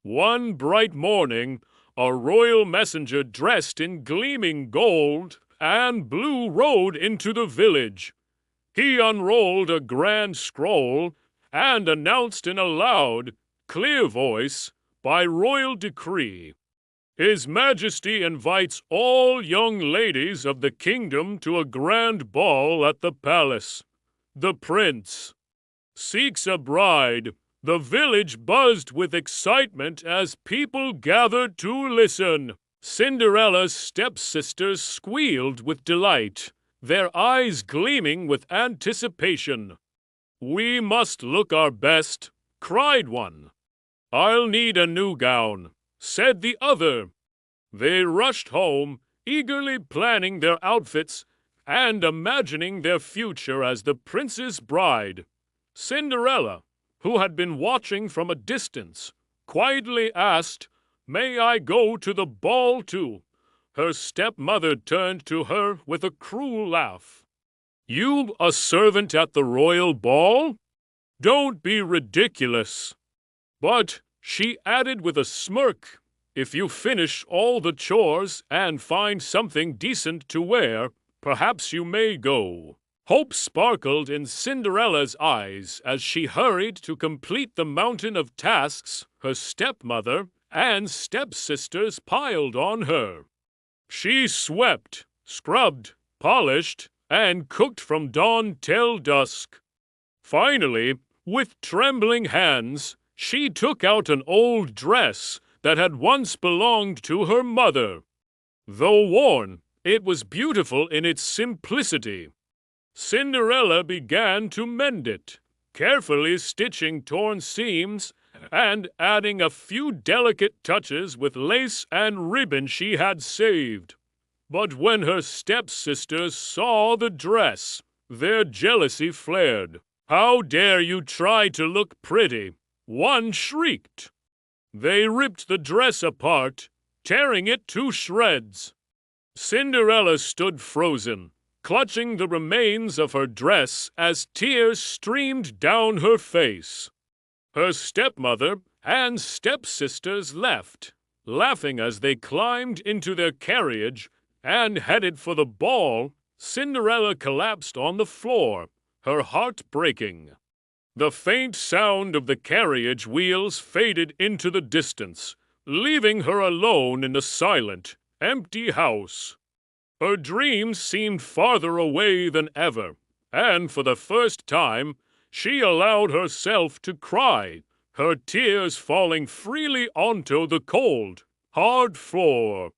One bright morning, a royal messenger dressed in gleaming gold and blue rode into the village. He unrolled a grand scroll and announced in a loud, clear voice, by royal decree, His Majesty invites all young ladies of the kingdom to a grand ball at the palace. The prince seeks a bride. The village buzzed with excitement as people gathered to listen. Cinderella's stepsisters squealed with delight, their eyes gleaming with anticipation. "We must look our best," cried one. "I'll need a new gown," said the other. They rushed home, eagerly planning their outfits and imagining their future as the prince's bride. Cinderella, who had been watching from a distance, quietly asked, "May I go to the ball too?" Her stepmother turned to her with a cruel laugh. "You a servant at the royal ball? Don't be ridiculous." But she added with a smirk, "If you finish all the chores and find something decent to wear, perhaps you may go." Hope sparkled in Cinderella's eyes as she hurried to complete the mountain of tasks her stepmother and stepsisters piled on her. She swept, scrubbed, polished, and cooked from dawn till dusk. Finally, with trembling hands, she took out an old dress that had once belonged to her mother. Though worn, it was beautiful in its simplicity. Cinderella began to mend it, carefully stitching torn seams and adding a few delicate touches with lace and ribbon she had saved. But when her stepsisters saw the dress, their jealousy flared. "How dare you try to look pretty?" one shrieked. They ripped the dress apart, tearing it to shreds. Cinderella stood frozen, clutching the remains of her dress as tears streamed down her face. Her stepmother and stepsisters left, laughing as they climbed into their carriage and headed for the ball. Cinderella collapsed on the floor, her heart breaking. The faint sound of the carriage wheels faded into the distance, leaving her alone in the silent, empty house. Her dreams seemed farther away than ever, and for the first time, she allowed herself to cry, her tears falling freely onto the cold, hard floor.